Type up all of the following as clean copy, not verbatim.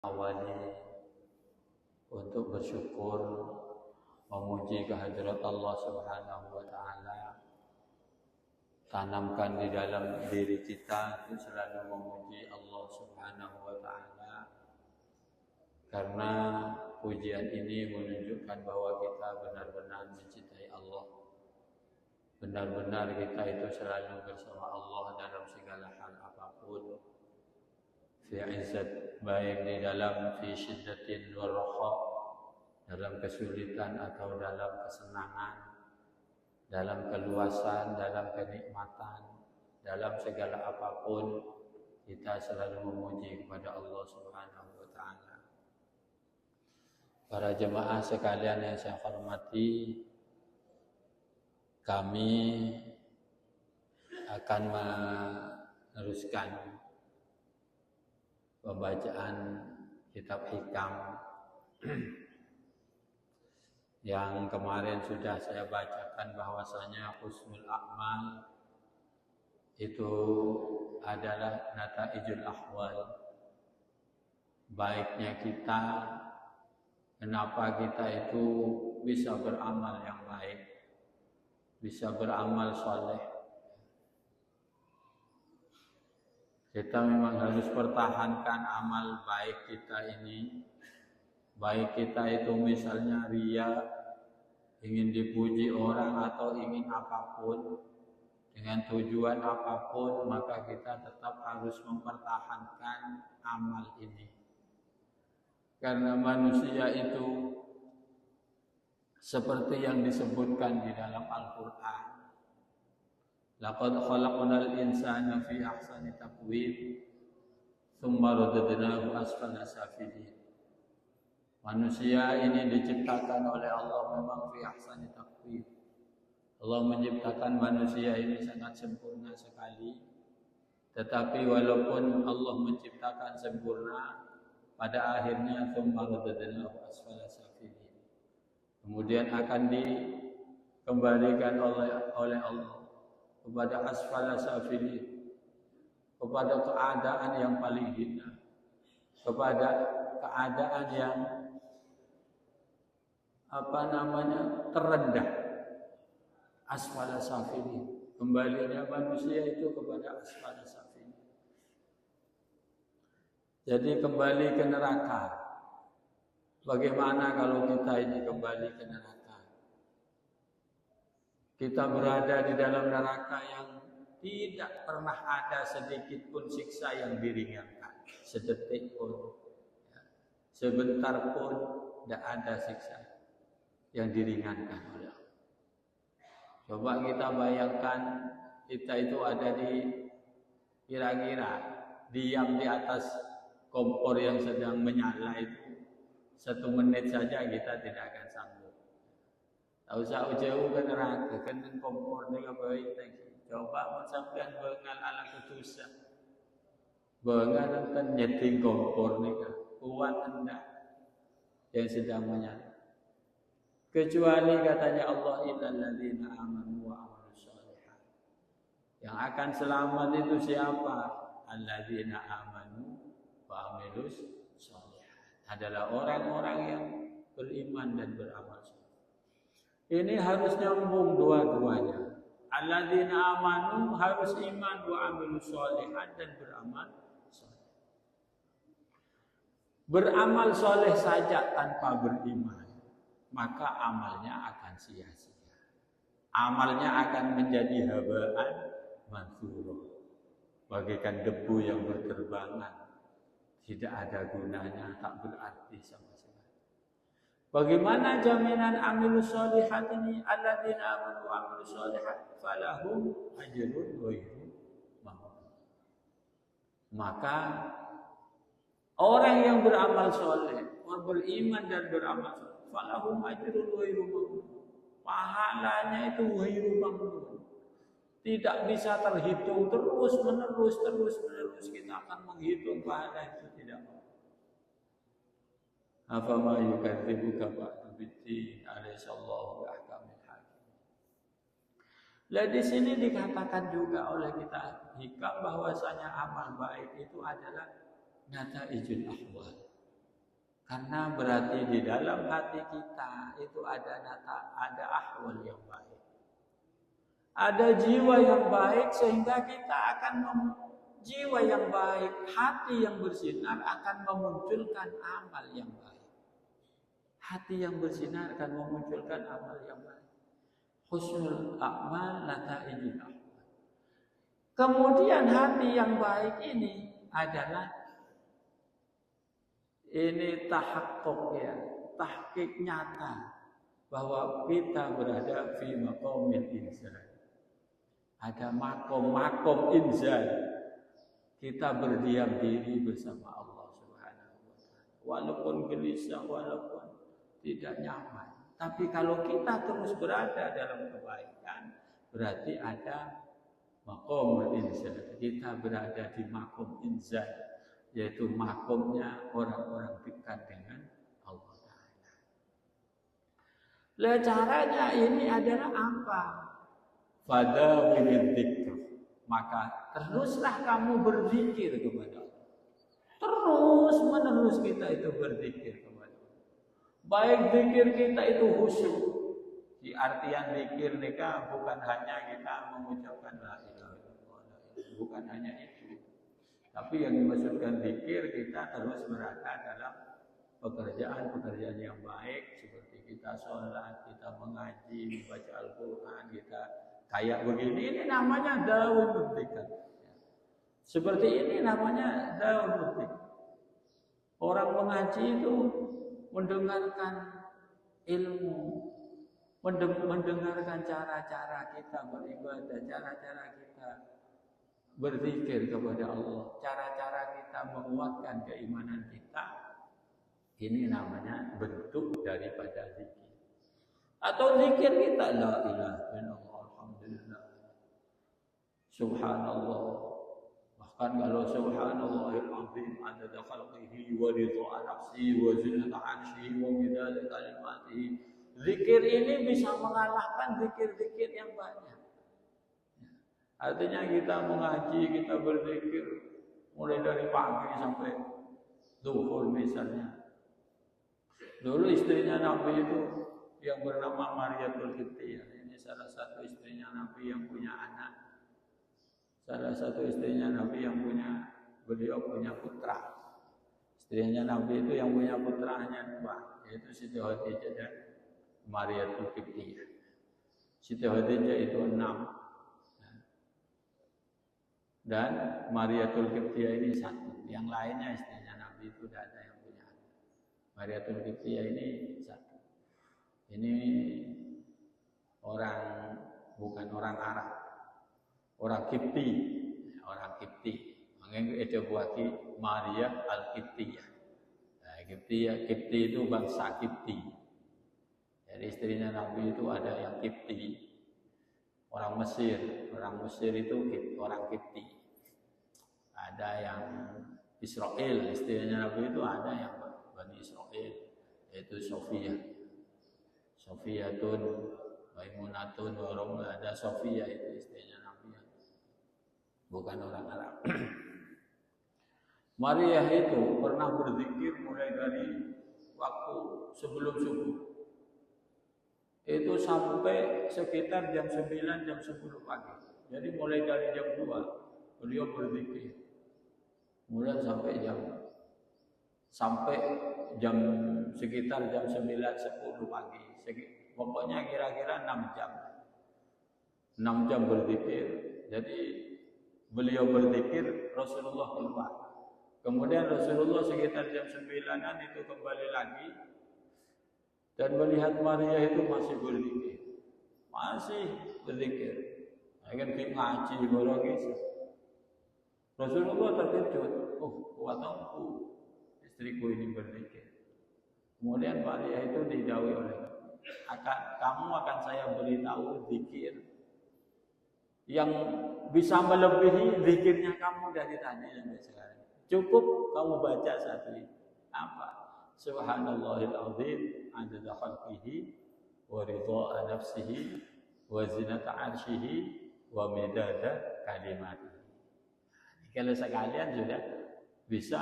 awali untuk bersyukur, memuji kehadirat Allah Subhanahu wa Ta'ala. Tanamkan di dalam diri kita untuk selalu memuji Allah Subhanahu wa Ta'ala, karena pujian ini menunjukkan bahwa kita benar-benar mencintai Allah. Benar-benar kita itu selalu bersama Allah dalam segala hal apapun. Fi izzat, baik di dalam fi syiddatin wa raha, dalam kesulitan atau dalam kesenangan, dalam keluasan, dalam kenikmatan, dalam segala apapun kita selalu memuji kepada Allah Subhanahu wa Ta'ala. Para jemaah sekalian yang saya hormati, kami akan meneruskan pembacaan kitab hikam yang kemarin sudah saya bacakan, bahwasanya husnul a'mal itu adalah nataijul ahwal, baiknya kita. Kenapa kita itu bisa beramal yang baik, bisa beramal soleh? Kita memang harus pertahankan amal baik kita ini. Baik kita itu misalnya riya, ingin dipuji orang atau ingin apapun, dengan tujuan apapun, maka kita tetap harus mempertahankan amal ini. Karena manusia itu seperti yang disebutkan di dalam Al-Quran, laqad khalaqnal insana fi ahsani taqwim tsumma radadnahu asfala safilin. Manusia ini diciptakan oleh Allah memang fi ahsani taqwim. Allah menciptakan manusia ini sangat sempurna sekali. Tetapi walaupun Allah menciptakan sempurna, pada akhirnya tsumma radadnahu asfala safilin, kemudian akan dikembalikan oleh Allah kepada asfala safilin, kepada keadaan yang paling hina, kepada keadaan yang terendah. Asfala safilin, kembalinya manusia itu kepada asfala safilin. Jadi kembali ke neraka. Bagaimana kalau kita ini kembali ke neraka? Kita berada di dalam neraka yang tidak pernah ada sedikit pun siksa yang diringankan, sedetik pun, sebentar pun tidak ada siksa yang diringankan oleh Allah. Coba kita bayangkan, kita itu ada di kira-kira diam di atas kompor yang sedang menyala itu, 1 menit saja kita tidak akan sanggup. Tak usah jauh ke neraka, kan kompor ni apa itu. Coba mau sampean bengal ala ketusa, bengal kan nyeting kompor ni kan kuat hendak yang sedang menyala. Kecuali katanya Allah, illal ladzina amanu wa amilus shalihat. Yang akan selamat itu siapa? Alladzina amanu wa amilus shalihat, adalah orang-orang yang beriman dan beramal saleh. Ini harus nyambung dua-duanya. Alladzina amanu harus iman, wa amilus shalihat dan beramal saleh. Beramal saleh saja tanpa beriman, maka amalnya akan sia-sia. Amalnya akan menjadi habaan mansura, bagaikan debu yang berterbangan, tidak ada gunanya, tak berarti sama sekali. Bagaimana jaminan amilus shalihat ini? Alladzina amanu wa amilus shalihat falahum ajrun ghairu mamnun. Maka orang yang beramal soleh, orang beriman dan beramal soleh, falahum ajrun ghairu mamnun, pahalanya itu ghairu mamnun, tidak bisa terhitung, terus menerus kita akan menghitung pahala itu, tidak mau. Afama yukadzibuka ba'du biddin, alaihissallahu bi'ahkamil hakim. Lah di sini dikatakan juga oleh kita hikam bahwasanya amal baik itu adalah nataijul ahwal, Karena berarti di dalam hati kita itu ada ahwal yang baik. Ada jiwa yang baik sehingga kita akan jiwa yang baik, hati yang bersinar akan memunculkan amal yang baik. Hati yang bersinar akan memunculkan amal yang baik. Husnul a'mal nata'ijul a'mal. Kemudian hati yang baik ini adalah tahakkuk ya, tahqiq nyata bahwa kita berada fi maqamil insan. Ada makom insan. Kita berdiam diri bersama Allah Subhanahu wa taala. Walaupun gelisah, walaupun tidak nyaman. Tapi kalau kita terus berada dalam kebaikan, berarti ada makom insan. Kita berada di makom insan, yaitu makomnya orang-orang dekat dengan Allah Ta'ala. Lah caranya ini adalah apa? Fadawil dzikr. Maka teruslah kamu berzikir kepada Allah. Terus menerus kita itu berzikir kepada Allah. Baik zikir kita itu khusyuk. Di artian zikir mereka bukan hanya kita mengucapkan la ilaha illallah, bukan hanya itu. Tapi yang dimaksudkan zikir kita terus berada dalam pekerjaan-pekerjaan yang baik seperti kita sholat, kita mengaji, membaca Al-Quran, kita kayak begini, ini namanya daun dzikr. Seperti ini namanya daun dzikr. Orang mengaji itu mendengarkan ilmu, mendengarkan cara-cara kita beribadah, cara-cara kita berzikir kepada Allah, cara-cara kita menguatkan keimanan kita. Ini namanya bentuk daripada zikir. Atau zikir kita la ilaha illallah, alhamdulillah, subhanallah. Bahkan kalau subhanallahil azim adada khalqihi wa ridha nafsihi wa zinata 'arsyihi wa midada kalimatihi. Zikir ini bisa mengalahkan zikir-zikir yang banyak. Artinya kita mengaji, kita berzikir mulai dari pagi sampai zuhur misalnya. Dulu istrinya Nabi itu yang bernama Mariyatul Qibtiyah. Ini salah satu istrinya Nabi yang punya anak. Salah satu istrinya Nabi yang beliau punya putra. Istrinya Nabi itu yang punya putra hanya 2, yaitu Siti Khadijah dan Mariyatul Qibtiyah. Siti Khadijah itu 6. Dan Mariyatul Qibtiyah ini 1. Yang lainnya istrinya Nabi itu tidak ada yang punya anak. Mariyatul Qibtiyah ini 1. Ini bukan orang Arab, orang Qibti, Makanya itu buati Maria Al-Qibtiyah. Nah, Qibti itu bangsa Qibti. Jadi istrinya Nabi itu ada yang Qibti, orang Mesir. Orang Mesir itu orang Qibti. Ada yang Israel, istrinya Nabi itu ada yang Bani Israel, yaitu Sofiyatun, Maimunatun, ada Sofia itu istrinya Nabi, bukan orang Arab. Maria itu pernah berzikir mulai dari waktu sebelum subuh. Itu sampai sekitar jam 9, jam 10 pagi. Jadi mulai dari jam 2 beliau berzikir. Mulai sampai jam sekitar jam 9, 10 pagi. Pokoknya kira-kira 6 jam. 6 jam berzikir. Jadi beliau berzikir, Rasulullah keluar. Kemudian Rasulullah sekitar jam 9-an itu kembali lagi dan melihat Maria itu masih berzikir. Akan ngaji barang itu. Rasulullah terkejut. Kuatanku, istriku ini berzikir. Kemudian Maria itu didhawuhi oleh kamu akan saya beritahu zikir yang bisa melebihi zikirnya kamu dari tadi sampai sekarang. Cukup kamu baca satu ini. Apa? Subhanallahil azim adada khalqihi wa ridha nafsihi wa zinata 'arsyihi wa midada kalimatihi. Kalau sekalian sudah bisa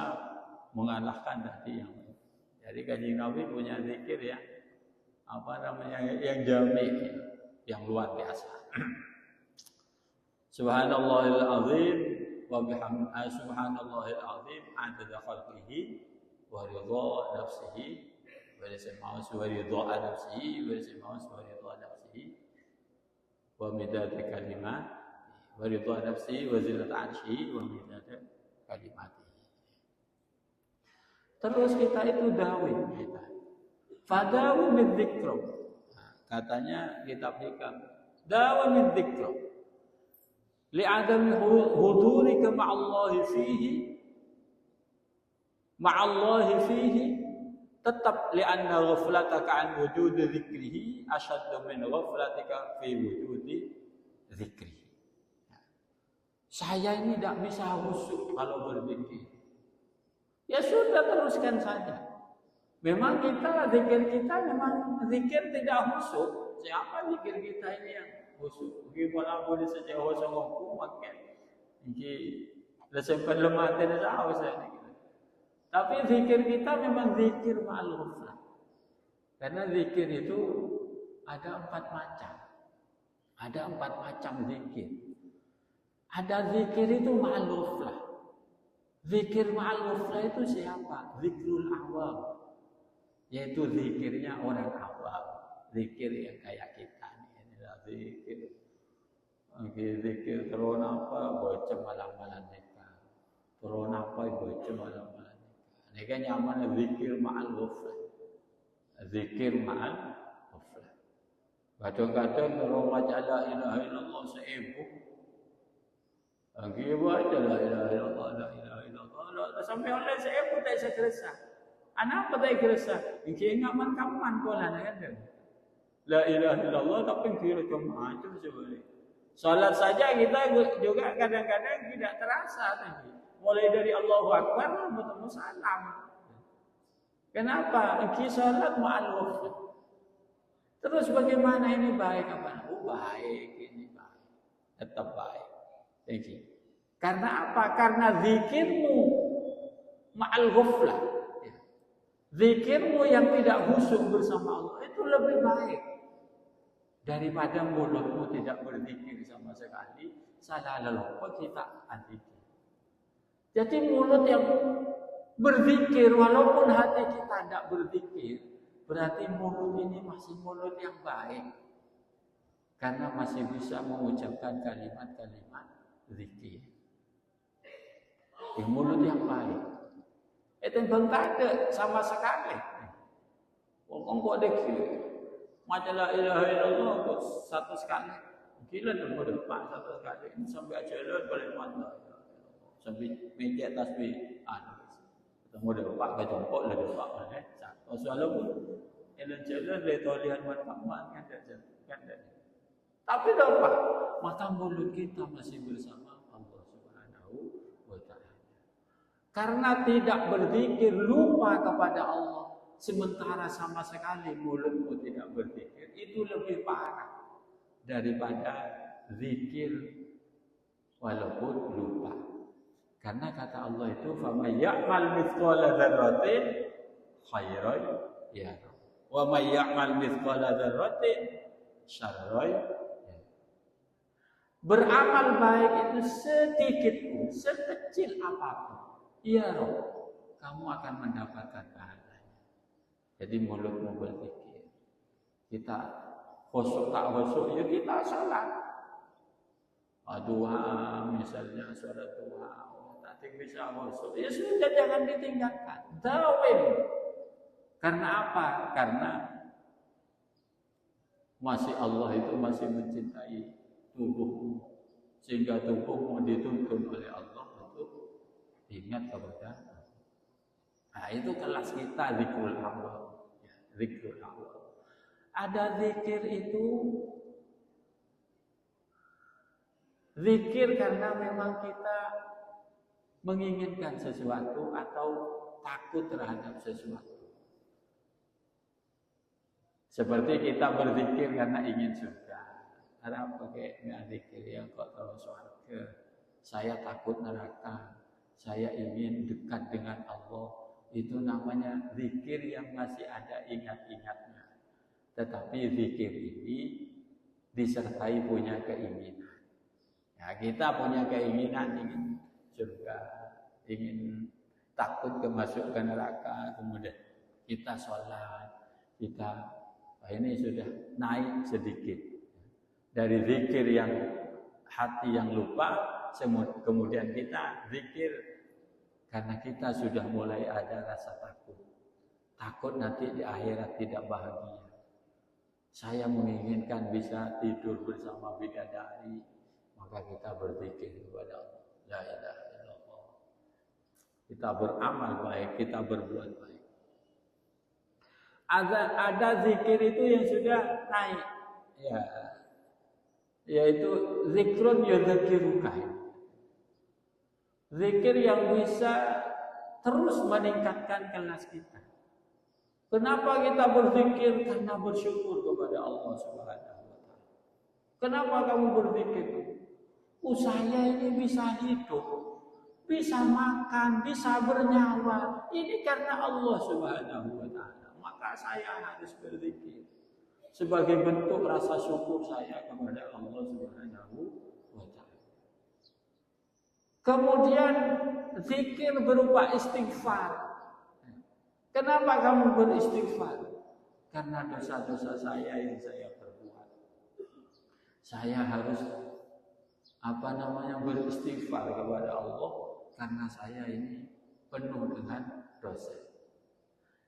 mengalahkan tadi yang Jadi Kanjeng Nabi punya zikir ya, apa namanya, yang jami, yang luar biasa. Subhanallahil azim wa bihamdihi, subhanallahil azim adada khalqihi wa ridha nafsihi wa ridha nafsihi wa nafsihi wa midada kalimat wa ridha nafsihi wa zinata arsyihi wa midada kalimatihi. Terus kita itu dawin kita. Fadawu bidzikr. Katanya kitab hikam, dawu bidzikr. Li'adami hudurika ma'allahi fihi tetap li'anna ghaflataka an wujudi dzikrihi ashaddu min ghaflatika fi wujudi dzikrihi. Saya ini tidak bisa khusyuk kalau berzikir. Ya sudah, teruskan saja. Memang zikir kita memang zikir tidak khusyuk. Siapa zikir kita ini yang khusyuk? Gimana boleh saja khusyuk ngomong makan. Ini lesemkan lemah tidak tahu saya. Tapi zikir kita memang zikir ma'al ghaflah. Karena zikir itu ada 4 macam. Ada 4 macam zikir. Ada zikir itu ma'al ghaflah. Zikir ma'al ghaflah itu siapa? Zikrul awam. Yaitu zikirnya orang awam. Zikir yang kayak kita ini adalah zikir. Zikir terus apa? Baca malam-malam nikah. Terus apa? Baca malam-malam nikah. Ini kan nyaman zikir ma'al ghaflah. Zikir ma'al ghaflah. Kadang-kadang terus baca la ilaha illallah seibu. Lagi baca la ilaha illallah, la ilaha illallah. Sampai oleh seibu tak bisa kerasa. Anak apa tak kerasa? Ini ingat kaman pola kan? La ilaha illallah tapi kira cuma macam sebenarnya. Salat saja kita juga kadang-kadang tidak terasa tadi. Mulai dari Allahu Akbar bertemu salam. Kenapa? Iki salat ma'al ghaflah. Terus bagaimana ini baik apa? Oh baik, ini baik. Tetap baik. Thank you. Karena apa? Karena zikirmu ma'al ghaflah. Zikirmu yang tidak khusyuk bersama Allah itu lebih baik daripada mulutmu tidak berzikir sama sekali. Salah lupa kita zikir. Jadi mulut yang berzikir walaupun hati kita tidak berzikir, berarti mulut ini masih mulut yang baik. Karena masih bisa mengucapkan kalimat-kalimat zikir. Mulut yang baik. Itu tak ada sama sekali. Wong kok ada macam la ilaha illallah kok satu sekali. Gila tu mudah pak satu sekali. Ini sampai ajaran boleh mata. Sampai meja tasbih. Ketemu dia pak ke jongkok lah dia pak mana. Satu soalan pun jalan dia tahu lihat manfaat kan dia. Tapi apa? Mata mulut kita masih bersama Allah Subhanahu wa taala. Karena tidak berzikir, lupa kepada Allah, sementara sama sekali mulutmu tidak berzikir, itu lebih parah daripada zikir walaupun lupa. Karena kata Allah itu, "Faman ya'mal mithqala dzarratin khairan yarah, wa may ya'mal mithqala dzarratin syarran yarah." Beramal baik itu sedikit pun, sekecil apapun, ya Roh, kamu akan mendapatkan pahalanya. Jadi mulutmu berzikir. Kita khusyuk tak khusyuk, ya kita salat. Doa misalnya suara doa, tak bisa khusyuk, ya sudah jangan ditinggalkan. Dawim. Karena apa? Karena masih Allah itu masih mencintai tubuhmu, sehingga tubuhmu dituntun oleh Allah untuk ingat kepada Allah. Nah itu kelas kita zikrul awal. Ya, zikrul awal. Ada zikir itu zikir karena memang kita menginginkan sesuatu atau takut terhadap sesuatu. Seperti kita berzikir karena ingin surga. Ada pakai zikir yang kok tahu surga. Saya takut neraka. Saya ingin dekat dengan Allah. Itu namanya zikir yang masih ada ingat-ingatnya. Tetapi zikir ini disertai punya keinginan. Ya, kita punya keinginan ingin surga, ingin takut ke neraka, kemudian kita sholat, kita ini sudah naik sedikit dari zikir yang hati yang lupa, kemudian kita zikir karena kita sudah mulai ada rasa takut nanti di akhirat tidak bahagia. Saya menginginkan bisa tidur bersama bidadari, maka kita berzikir kepada Allah, la ilaha illallah. Kita beramal baik, kita berbuat baik. Ada zikir itu yang sudah naik, ya, yaitu zikrun yudzakiruka. Zikir yang bisa terus meningkatkan kelas kita. Kenapa kita berzikir? Karena bersyukur kepada Allah Subhanahu wa taala. Kenapa kamu berzikir? Saya ini bisa hidup, bisa makan, bisa bernyawa. Ini karena Allah Subhanahu wa taala. Maka saya harus berzikir sebagai bentuk rasa syukur saya kepada Allah Subhanahu wa taala. Kemudian zikir berupa istighfar. Kenapa kamu beristighfar? Karena dosa-dosa saya yang saya perbuat. Saya harus beristighfar kepada Allah karena saya ini penuh dengan dosa.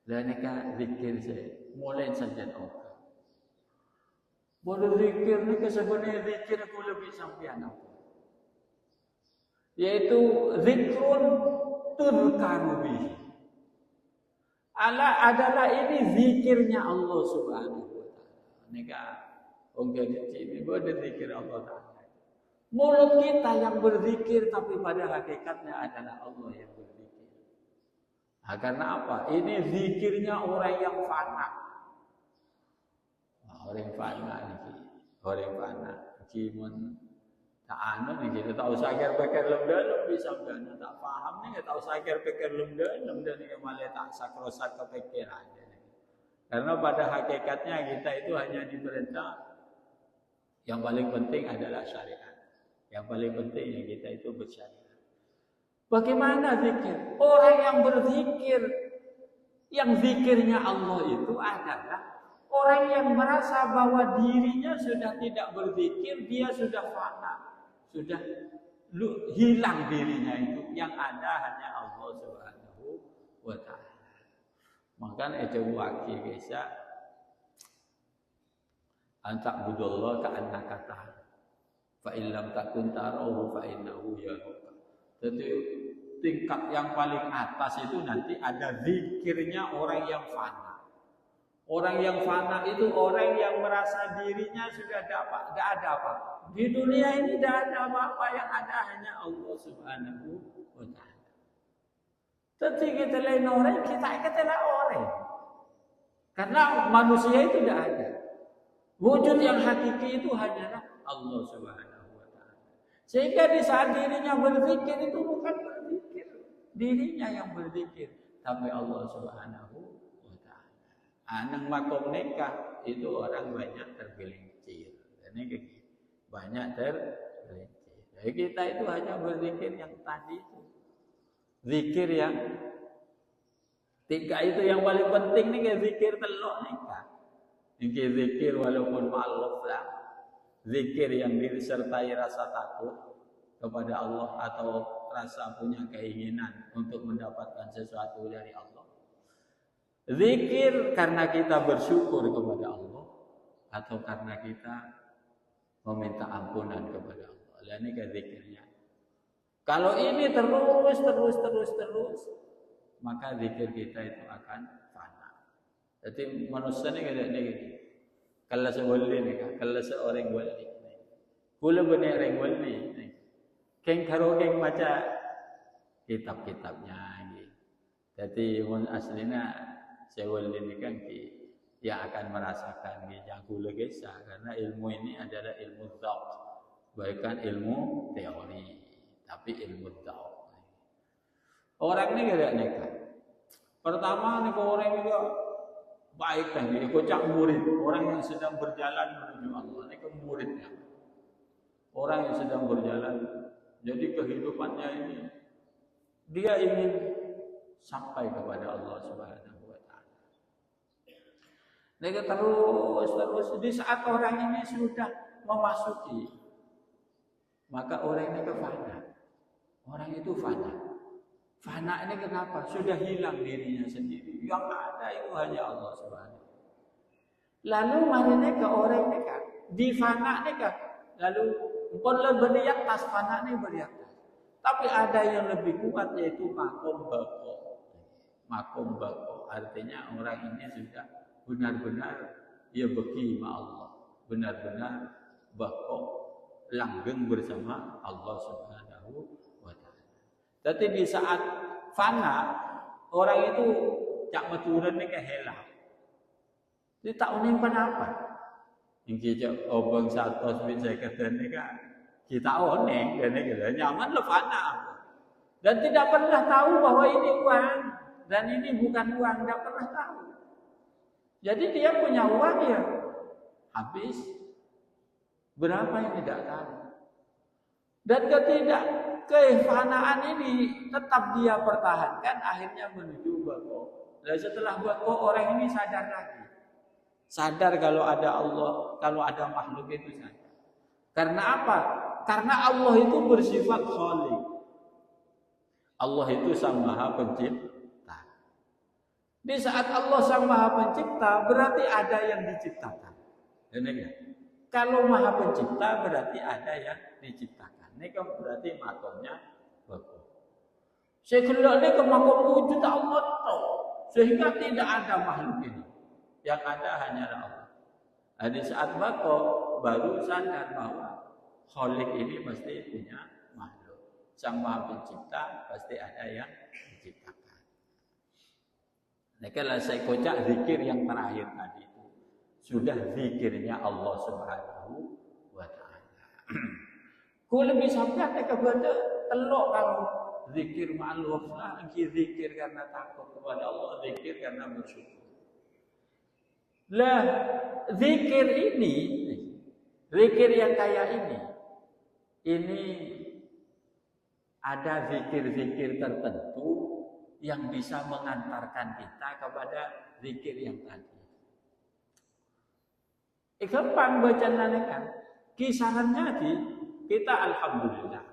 Dan ini zikir saya mulai saja oke. Berzikir ni sebenarnya zikir aku lebih sampian apa? Yaitu zikrun tudkaru bihi. Adalah ini zikirnya Allah Subhanahu wa taala. Nika orang ini berzikir Allah Taala. Mulut kita yang berzikir tapi pada hakikatnya adalah Allah yang berzikir. Nah, karena apa? Ini zikirnya orang yang fana. Orang fana ini, orang fana. Cimun tak anu nih kita tahu sakir pikir dalam bisa benar tak paham nih tahu sakir pikir dalam dan ini malah tak sakrosak kepikiran. Karena pada hakikatnya kita itu hanya diperintah yang paling penting adalah syariat. Yang paling penting yang kita itu bersyariat. Bagaimana zikir? Orang yang berzikir, yang zikirnya Allah itu adalah orang yang merasa bahwa dirinya sudah tidak berzikir, dia sudah fana, sudah hilang dirinya itu. Yang ada hanya Allah Subhanahu wa taala. Makanya coba kita antak budullah ka annaka ta'ala. Fa illam takun tarahu fa innahu yaraka. Jadi tingkat yang paling atas itu nanti ada zikirnya orang yang fana. Orang yang fana itu orang yang merasa dirinya sudah dapat, tidak ada apa. Di dunia ini tidak ada apa-apa, yang ada hanya Allah Subhanahu wa taala. Tapi kita lain orang, kita adalah orang. Karena manusia itu tidak ada. Wujud yang hakiki itu hanyalah Allah Subhanahu wa taala. Sehingga di saat dirinya berzikir itu bukan berzikir dirinya yang berzikir, tapi Allah Subhanahu wa taala. Nang makom nikah itu orang banyak tergelincir. Ini banyak tergelincir. Jadi kita itu hanya berzikir yang tadi itu. Zikir yang tiga itu yang paling penting nih, kayak zikir telok nikah. Ini zikir walaupun ma'alaf lah. Zikir yang disertai rasa takut kepada Allah atau rasa punya keinginan untuk mendapatkan sesuatu dari Allah. Zikir karena kita bersyukur kepada Allah atau karena kita meminta ampunan kepada Allah. Ini kayak zikirnya. Kalau ini terus, maka zikir kita itu akan fana. Jadi manusia ini kayak ini. Kalau sewali ni, kalau seorang wali, pula benar orang wali ni. Keng karo keng baca kitab-kitabnya. Jadi aslinya sewali ni kan yang akan merasakan jago legesa karena ilmu ini adalah ilmu dzauq, bukan ilmu teori, tapi ilmu dzauq. Orang ni kayak nekat. Pertama nih orang juga baik tadi, kocak murid, orang yang sedang berjalan menuju Allah, ini ke muridnya. Orang yang sedang berjalan, jadi kehidupannya ini dia ingin sampai kepada Allah Subhanahu wa taala. Dia terus di saat orang ini sudah memasuki, maka orang ini fana. Orang itu fana. Fana ini kenapa? Sudah hilang dirinya sendiri. Yang ada itu hanya Allah Subhanahu. Lalu marinya ke orang ini kan, di fana ini kan, lalu kalau beriak tas fana ini beriak tas. Tapi ada yang lebih kuat yaitu makom bako. Makom bako artinya orang ini sudah benar-benar ia beki ma Allah, benar-benar bako langgeng bersama Allah Subhanahu wa taala. Tapi di saat fana orang itu cak maturan ni kehelah. Dia tak uning apa. Yang kita obeng satu saya kata ni kan kita uning dan ni kita nyaman le fana. Dan tidak pernah tahu bahwa ini uang dan ini bukan uang, tidak pernah tahu. Jadi dia punya uang ya habis berapa yang tidak tahu. Dan kefanaan ini tetap dia pertahankan akhirnya menuju bako. Dan setelah bako orang ini sadar lagi. Sadar kalau ada Allah, kalau ada makhluk itu sadar. Karena apa? Karena Allah itu bersifat khaliq. Allah itu Sang Maha Pencipta. Di saat Allah Sang Maha Pencipta berarti ada yang diciptakan. Ya? Kalau Maha Pencipta berarti ada yang diciptakan. Ini kan berarti makomnya bagus. Segala ini ke makom wujud Allah tahu. Sehingga tidak ada makhluk ini. Yang ada hanyalah Allah. Nah, di saat bako baru sadar bahwa Khalik ini pasti punya makhluk. Sang Maha Pencipta pasti ada yang diciptakan. Nah, kalau saya kocak zikir yang terakhir tadi itu sudah zikirnya Allah Subhanahu wa taala. Ku lebih sampai kepada telok kamu zikir ma'luf lah, zikir karena takut kepada Allah, zikir karena bersyukur. Lah, zikir ini, zikir yang kayak ini ada zikir-zikir tertentu yang bisa mengantarkan kita kepada zikir yang tadi. Kapan bacaan kan? Kisarannya di kita alhamdulillah.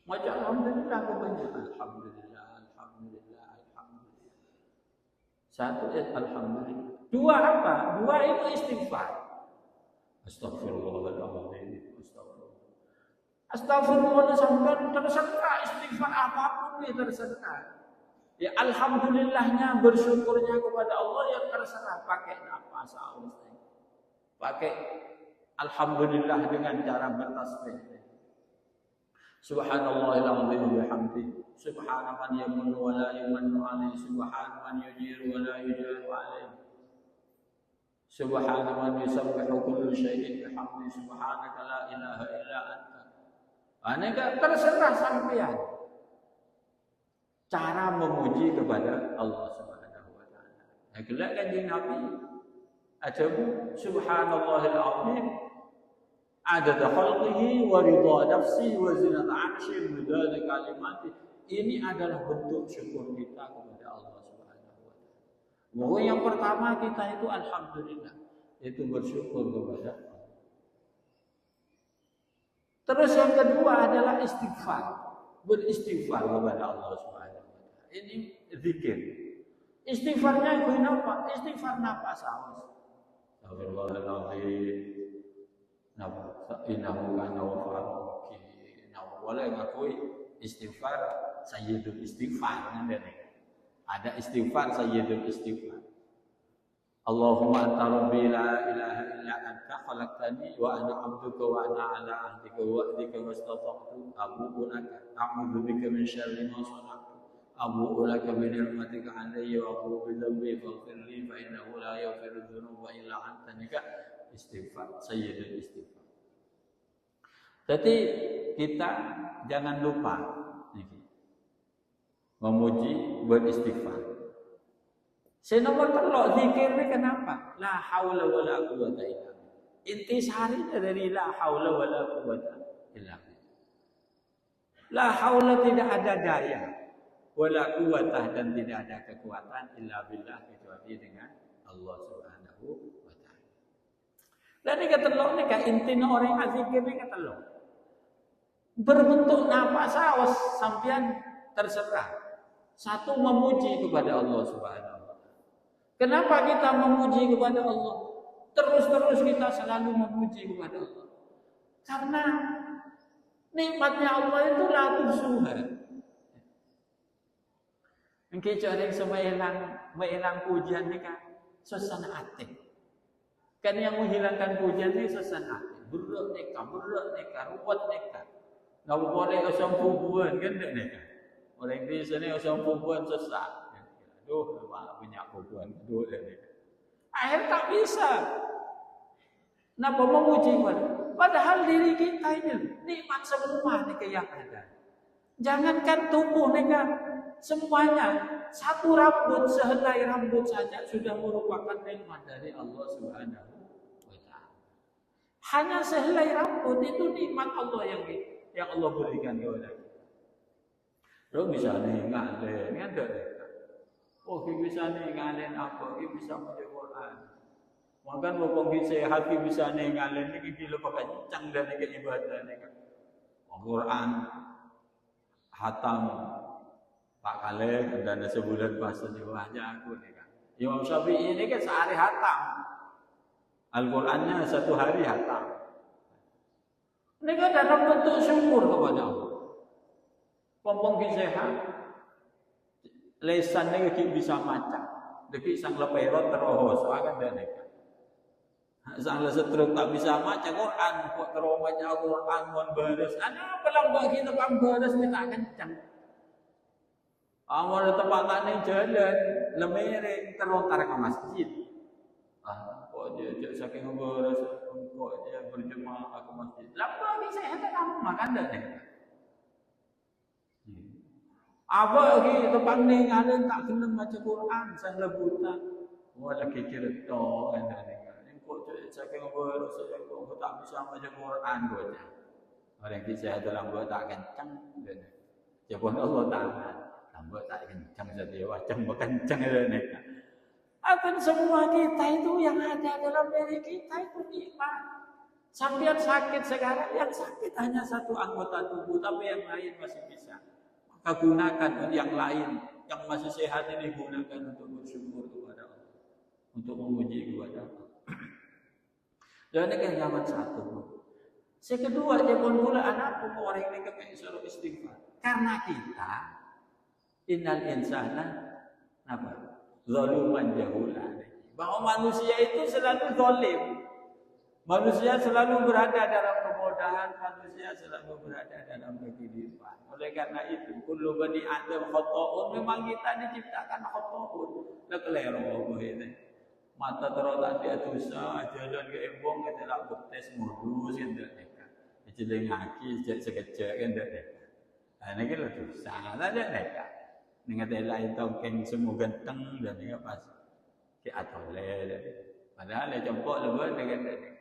Macam alhamdulillah kebanyakan alhamdulillah, alhamdulillah, alhamdulillah. Satu alhamdulillah. Dua apa? Dua itu istighfar. Astagfirullahaladzim. Astagfirullah sampai terserah istighfar apapun dia terserah. Ya alhamdulillahnya bersyukurnya kepada Allah yang terserah pakai nafas aus. Pakai alhamdulillah dengan cara bertasbih. Subhanallahil azim wa bihamdihi. Subhana man yamun wa la yamun alaihi. Subhana man yujiru wa la yujiru alaihi. Subhana man yusabbihu kullu syai'in bihamdihi. Subhanaka la ilaha illa anta. Aneka terserah sampean. Cara memuji kepada Allah Subhanahu wa taala. Ya kelak kanjeng Nabi ajabu subhanallahil azim adada khalqihi wa ridha nafsi wa zinata 'arsyi midada kalimati. Ini adalah bentuk syukur kita kepada Allah Subhanahu wa taala. Bahwa yang pertama kita itu alhamdulillah, itu bersyukur kepada Allah. Terus yang kedua adalah istighfar, beristighfar kepada Allah Subhanahu wa taala. Ini zikir. Istighfarnya itu apa? Istighfar nafas aus. Astagfirullahaladzim. Innahu kana ghaffaran. Boleh ngakui istighfar sayyidul istighfar ngene. Ada istighfar sayyidul istighfar. Allahumma anta rabbi la ilaha illa anta khalaqtani wa ana 'abduka wa ana 'ala 'ahdika wa wa'dika mastata'tu abu'u laka a'udzu bika min syarri ma sana'tu abu'u laka bi ni'matika 'alayya wa abu'u bi dhanbi faghfir li fa innahu la yaghfiru dzunuba illa anta. Nika istighfar sayyidul istighfar. Jadi kita jangan lupa memuji beristighfar. Senomor telok zikir ini kenapa? La haula wala quwata illa billah. Intisarinya dari la haula wala quwata illa billah. La haula tidak ada daya, wala quwata dan tidak ada kekuatan illa billah kecuali dengan Allah Subhanahu wa taala. Dan ini ketelok ini ka intina orang zikir ini ketelok. Berbentuk napa sawas sampean terserah. Satu memuji kepada Allah Subhanahu. Kenapa kita memuji kepada Allah? Terus-terus kita selalu memuji kepada Allah. Karena nikmatnya Allah itu la tuhsuha. Engke jarang mengilang pujian ni kan suasana hati. Kan yang menghilangkan pujian ni suasana hati. Berat neka, ruwet neka. Nggak boleh osong pubuan kan tak neka. Orang di sini osong pubuan susah. Aduh, banyak pujian kedua ni. Akhir tak bisa. Kenapa memuji Tuhan? Padahal diri kita ini nikmat semua nih yang ada. Jangankan tubuh nih kan, semuanya satu rambut sehelai rambut saja sudah merupakan nikmat dari Allah Subhanahu wa taala. Hanya sehelai rambut itu nikmat Allah yang Allah berikan kepada kita. Lo bisa nih ngalen, ada. Oh, bisa nih ngalen apa? Bisa baca Quran. Makan bopong sehat bisa nih ngalen ini kilo pakai kencang dan ke ibadah nih kan. Quran hatam Pak Kale dan sebulan pas wajah aku nih kan. Imam Syafi'i ini kan sehari hatam. Al-Qur'annya satu hari hatam. Ini kan dalam bentuk syukur kepada Allah. Pompong sehat. Lesan ni bisa macam, tapi sang leperot terus, akan dah nak. Sang lesetruk tak bisa macam Quran, kok terus macam Quran mon beres. Ada pelang bagi tempat beres ni tak kencang. Amal tempat tak ni jalan, lemering terlontar ke masjid. Kok dia saking beres, kok dia berjemaah ke masjid. Lama ni saya tak kamu makan dah ni. Apa lagi tempat ni ngalen tak kena baca Quran sang lebutan. Wala kira to anda ni. Kok saking beres saya kok tak bisa baca Quran baca. Orang kita dalam buat tak kencang dan jawab Allah Taala. Lambat tak kencang saja wajah kencang ni. Akan semua kita itu yang ada dalam diri kita itu nikmat. Sampai sakit sekarang yang sakit hanya satu anggota tubuh tapi yang lain masih bisa. Gunakan yang lain yang masih sehat ini gunakan untuk bersyukur kepada Allah, untuk memuji kepada Allah. Dan ini kan zaman satu. Sekedua dia pun pula anak orang ini kepengen suruh istighfar. Karena kita innal insana apa? Zaluman jahula. Bahwa manusia itu selalu zalim. Manusia selalu berada dalam kemudahan, manusia selalu berada dalam kehidupan. Oleh karena itu, kullu bani Adam khata'un, memang kita diciptakan khata'un. Lekeleru ini. Mata terotak dia dosa, jalan ke embong kita nak betes mulus kan tak dekat. Jalan kaki sekejap kan tak dekat. Ini kan dosa, tak dekat. Dengan lain tongkeng semua ganteng dan dia pas ke atole. Padahal dia jemput lebih dengan tak dekat.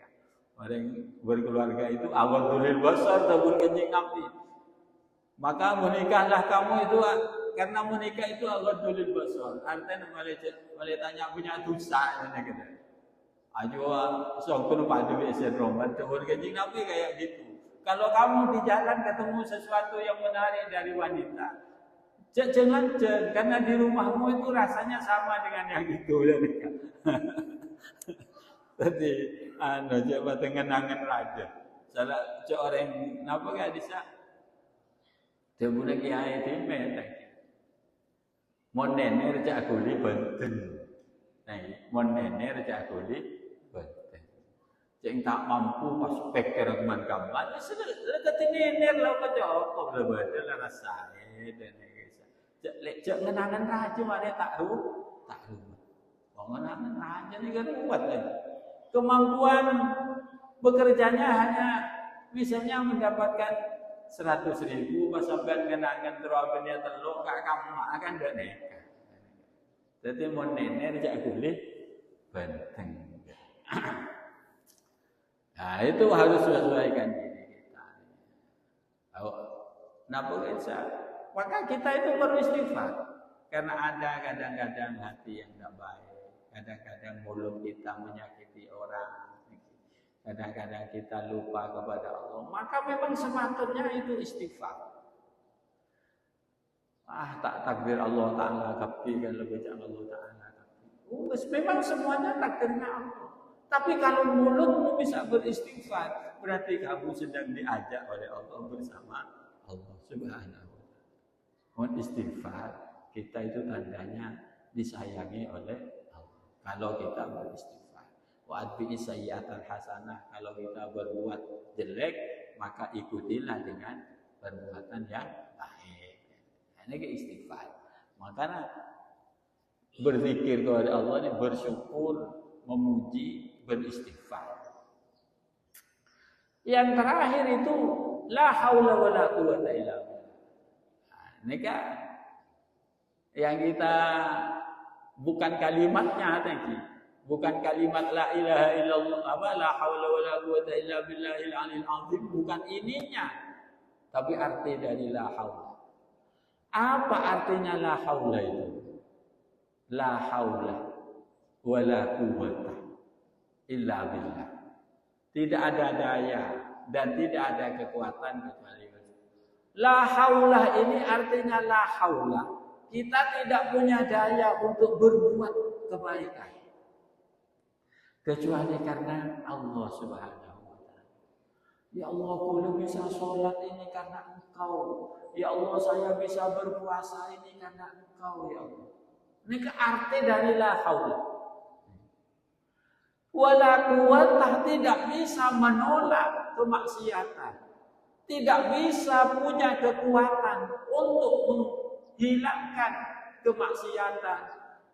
Orang berkeluarga itu awal dulil besar tabun kencing Nabi. Maka menikahlah kamu itu karena menikah itu awal dulil besar. Artinya boleh tanya punya dosa ini kata. Ajwa songkun padu esen roman tabun kencing Nabi kayak gitu. Kalau kamu di jalan ketemu sesuatu yang menarik dari wanita, jangan karena di rumahmu itu rasanya sama dengan yang itu ya nikah. Tadi coba tengenangan raja. Salah orang napa gak bisa? Dia boleh kiai timen. Mon nenek cak kuli benten. Nah, mon nenek cak kuli benten. Cing tak mampu pas peker man kamlan. Dekat nenek lah kecok berbeda lah rasane dan cak ngenangan raja mana tak tahu. Ngenangan raja ni kan kuat kan. Kemampuan bekerjanya hanya misalnya mendapatkan 100.000 pas sampai kenangan terapnya telur kak kamu akan enggak nikah. Jadi mau nenek jak boleh benteng. Nah itu harus sesuaikan diri kita. Napa bisa? Maka kita itu perlu istighfar. Karena ada kadang-kadang hati yang tidak baik. Kadang-kadang mulut kita menyakiti orang. Kadang-kadang kita lupa kepada Allah. Maka memang sepatutnya itu istighfar. Tak takdir Allah Ta'ala kabdi kan lebih jangan Allah Ta'ala kabdi. Memang semuanya takdirnya Allah. Tapi kalau mulutmu bisa beristighfar, berarti kamu sedang diajak oleh Allah bersama Allah Subhanahu wa Ta'ala. Mohon istighfar, kita itu tandanya disayangi oleh Allah. Kalau kita beristighfar. Wa atbi'i sayyi'atal hasanah. Kalau kita berbuat jelek, maka ikutilah dengan perbuatan yang baik. Ini istighfar. Makanya berzikir kepada Allah ini bersyukur, memuji, beristighfar. Yang terakhir itu la haula wala quwata illa billah. Ini kan yang kita bukan kalimatnya tadi. Bukan kalimat la ilaha illallah la haula wala quwata illa billahil aliyil azim, bukan ininya. Tapi arti dari la haula. Apa artinya la haula itu? La haula wala quwwata illa billah. Tidak ada daya dan tidak ada kekuatan kecuali Allah. La haula ini artinya la haula. Kita tidak punya daya untuk berbuat kebaikan. Kecuali karena Allah Subhanahu wa Ta'ala. Ya Allah, aku bisa sholat ini karena Engkau. Ya Allah, saya bisa berpuasa ini karena Engkau, ya Allah. Ini arti dari la haula. Wala quwwata, tidak bisa menolak kemaksiatan. Tidak bisa punya kekuatan untuk menghilangkan kemaksiatan,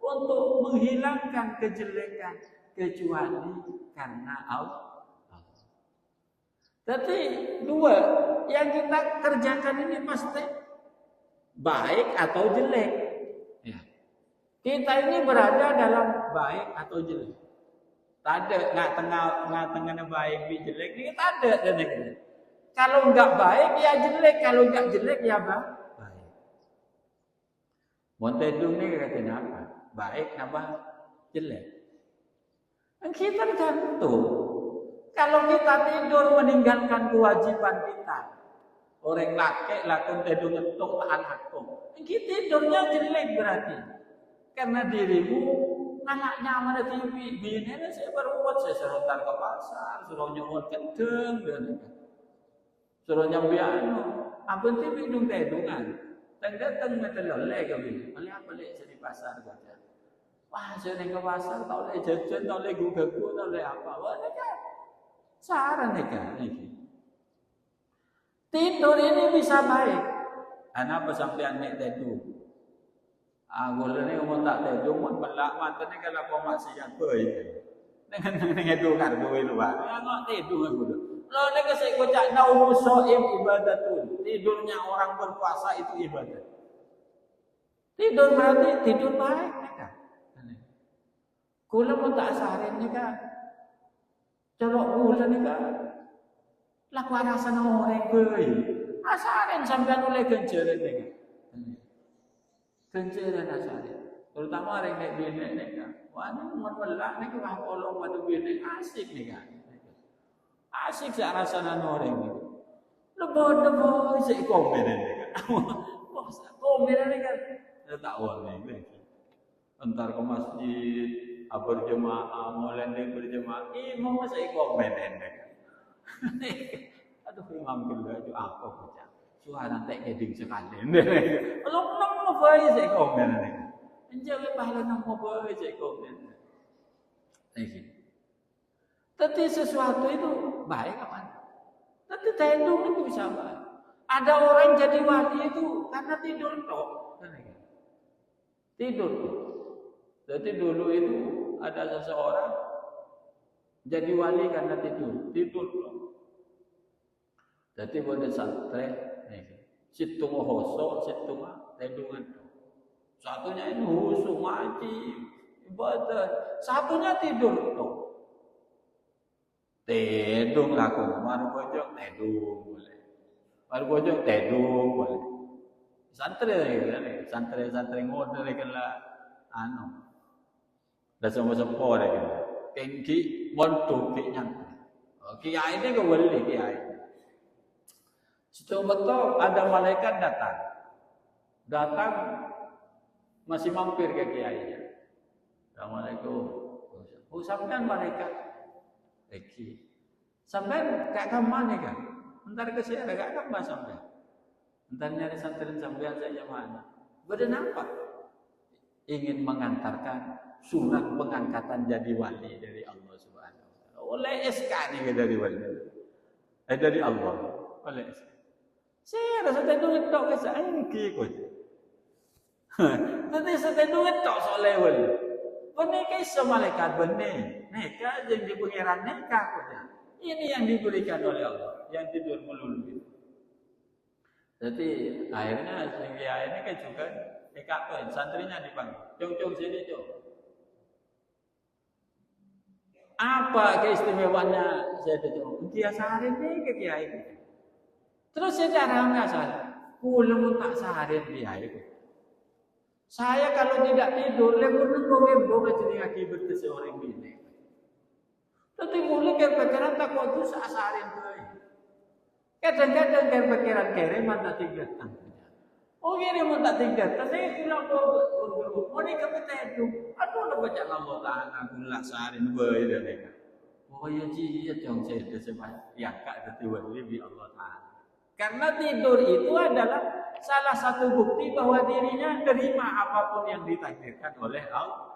untuk menghilangkan kejelekan kecuali karena Allah. Jadi dua yang kita kerjakan ini pasti baik atau jelek. Ya. Kita ini berada dalam baik atau jelek. Tada nggak baik bi jelek ini ada dan jelek. Kalau nggak baik ya jelek, kalau nggak jelek ya baik. Montedung ini katanya apa? Baik apa? Jelek. Dan kita tergantung. Kalau kita tidur meninggalkan kewajiban kita, orang laki lakon tidur ngetuk tahan hakku. Kita tidurnya jelek berarti. Karena dirimu anaknya mana TV, bini saya berbuat, saya suruh ntar ke pasar, suruh nyumun kendeng, dan suruh nyambiano. Ampun TV dong tedungan. Datang meteloleh ke bini. Oleh apa leh saya di pasar saja. Wah saya ke pasar, tahu leh jajan, tahu leh gugaku, tahu leh apa. Wah kan. Saran kan ini. Tidur ini bisa baik. Kenapa sampean nek tidur? Golone umon tak tidur, umon belak matane kalau kau maksiat bae. Dengan itu kan duwe luar. Ngok tidur ngono. Lo nek sik kocak naumu shaim ibadatun. Tidurnya orang berpuasa itu ibadah. Tidur berarti tidur baik kan. Kula mun tak sarin ni kan. Colok bulan ni kan, laku rasanya orang bayi. Asarin sampai oleh genceran ni kan, genceran asarin. Terutama orang naik bini ni kan, wah ni melak ni kan, kolong madu bini asik ni kan, asik sih rasanya orang ni. Lebo sih komen ni kan, komen ni kan, tak awal ni. Entar ke masjid. Berjemaah, mulai berjemaah, imam masih komen endek. Aduh, ngambil baju apa baca? Suara tak keding sekali. Kalau nak bayi saya komen endek. Menjadi pahala nak bayi saya komen. Tapi sesuatu itu baik apa? Tapi tendung itu bisa baik. Ada orang jadi wali itu karena tidur toh. Tidur. Jadi dulu itu ada seseorang jadi wali karena tidur. Jadi pada santri, situng hoso, situng tendungan. Satunya ini khusyuk ngaji, ibadah. Satunya tidur tuh. Tidur laku, maru pojok tidur boleh. Maru pojok tidur boleh. Santri ngode lah anu. Dah semua kan. Kengki montu keknya. Kiai ini ke wali kiai. Setelah betul ada malaikat datang masih mampir ke kiainya. Assalamualaikum. Sampean malaikat. Eki. Sampean kak kamane kan? Entar ke sini kak kamane sampean. Entar nyari santri sampean saja mana? Badan apa? Ingin mengantarkan surat pengangkatan jadi wali dari Allah Subhanahu wa taala. Oleh SK nih dari wali. Dari Allah. Oleh SK. Saya rasa tentu ngetok ke saya kok. Nanti saya tentu ngetok soalnya wali. Benih kisah malaikat benih. Neka yang di pengiran neka kok. Ini yang diberikan oleh Allah. Yang tidur melulu. Jadi akhirnya sehingga ini kan juga dikatakan santrinya dipanggil. Cung sini cung. Apa keistimewaannya saya itu? Dia saharin nih ke kiai. Terus saya cara ngasal, pulang tak saharin dia itu. Saya kalau tidak tidur, lembur jadi akibat seorang ini. Tapi mulai kepikiran tak kau tu saharin tu. Kadang-kadang kepikiran kere mata tiga tang. Oh kere mata tiga tang. Saya bilang kau ni kepita itu. Aduh nak baca Allah Taala gula saharin boy dah mereka. Oh ya ji ya jong saya tu sebab ya kak tu wali bi Allah Taala. Karena tidur itu adalah salah satu bukti bahwa dirinya terima apapun yang ditakdirkan oleh Allah.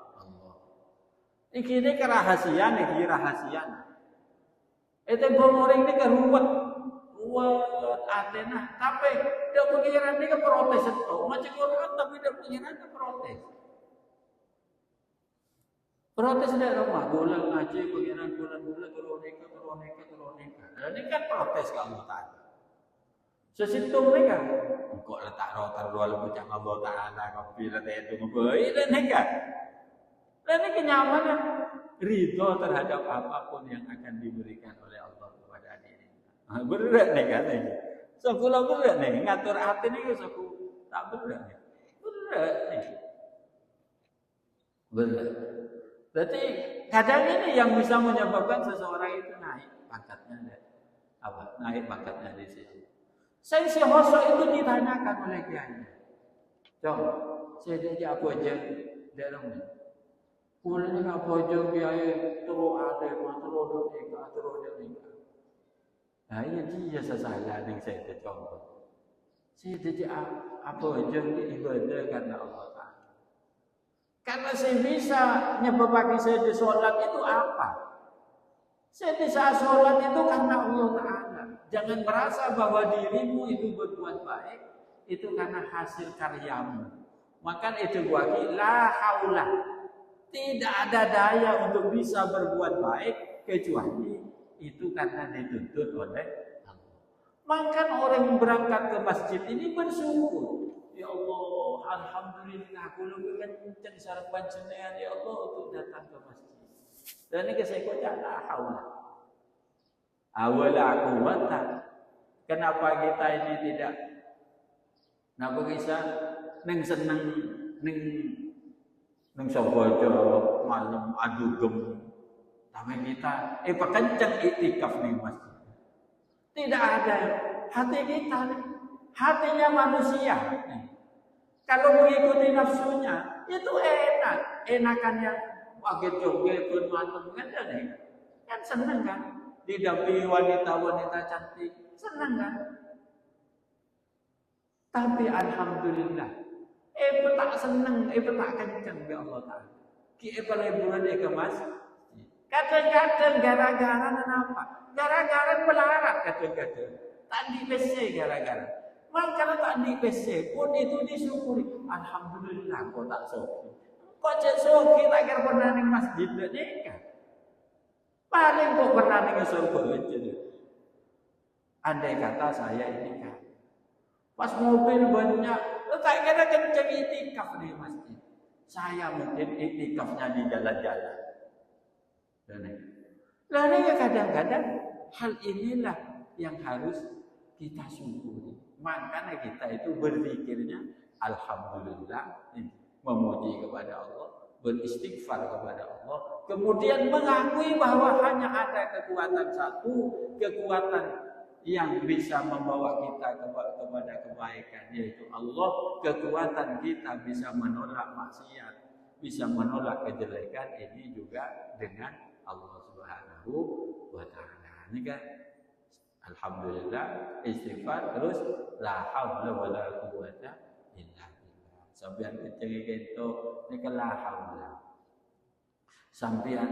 Ini kerahasiaan, ini rahasiaan. Itu orang ini keruwet Athena, tapi dia pengiran ini keprotes itu. Macam Quran tapi dia pengiran keprotes. Protes dia rumah, gula ngaji pengiran gula keroneka. Ini kan protes ke Allah Taala. Sesitung mereka, kok letak rotar dua lebih cak Allah Taala, kau pilih itu ngebai dan mereka. Dan ini kenyamanan, ridho terhadap apapun yang akan diberikan oleh Allah kepada dirinya. Berat nih kan ini. Sekolah berat nih, ngatur hati nih seku tak berat nih. Berat nih. Berat. Berarti kadang ini yang bisa menyebabkan seseorang itu naik pangkatnya, naik pangkatnya di sini. Saya si hosok itu ditanyakan oleh kiai. Coba, saya diajak apa aja dalam ini. Kulanya apa aja kiai terus ada, terus nikah. Nah ini dia sesalah yang saya tercontoh. Saya diajak apa aja ibadah karena Allah Taala. Karena saya bisa nyebabkan saya di sholat itu apa? Saya bisa sholat itu karena Allah Ta'ala. Jangan merasa bahwa dirimu itu berbuat baik, itu karena hasil karyamu. Maka itu waki la haula. Tidak ada daya untuk bisa berbuat baik kecuali itu karena dituntut oleh Allah. Maka orang yang berangkat ke masjid ini bersyukur. Ya Allah, alhamdulillah aku lebih kencang sarapan jenengan ya Allah untuk datang ke masjid. Dan ini saya kocak la haula. Awala quwwata. Kenapa kita ini tidak? Napa bisa ning seneng ning sobojo malam adugem. Tapi kita pekenceng iktikaf ning masjid. Tidak ada hati kita nih. Hatinya manusia. Kalau mengikuti nafsunya itu enak. Enakannya joget pun mantem kan nih. Kan seneng kan? Didampingi wanita-wanita cantik, senang kan? Tapi alhamdulillah, tak senang, tak kencang ya Allah Taala. Ki liburan ke masjid. Kadang-kadang gara-gara kenapa? Gara-gara melarat kadang-kadang. Tak di PC gara-gara. Malah kalau tak di PC pun itu disyukuri. Alhamdulillah kok tak soki. Kok cek soki tak kira pernah di masjid nikah. Paling kok pernah dengan surga aja. Andai kata saya ini kan, Pas mobil banyak, kayak kira kenceng itikaf di masjid. Saya mungkin itikafnya di jalan-jalan. Lalu ya kadang-kadang hal inilah yang harus kita syukuri. Makanya kita itu berpikirnya alhamdulillah, memuji kepada Allah, beristighfar kepada Allah, kemudian mengakui bahwa hanya ada kekuatan satu, kekuatan yang bisa membawa kita kepada kebaikan, yaitu Allah. Kekuatan kita bisa menolak maksiat, bisa menolak kejelekan, ini juga dengan Allah Subhanahu wa Ta'ala. Ini kan alhamdulillah, istighfar, terus la haula wala quwwata illa billah. Sampeyan kenceng itu nek la haula. Sampeyan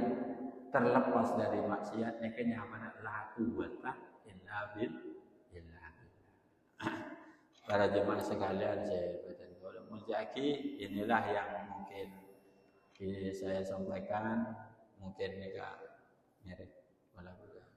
terlepas dari maksiat nek nyamana la quwwata illa billah. Para jemaah sekalian, saya berterima kasih. Inilah yang mungkin saya sampaikan. Mungkin mereka mirip wala pertanyaan.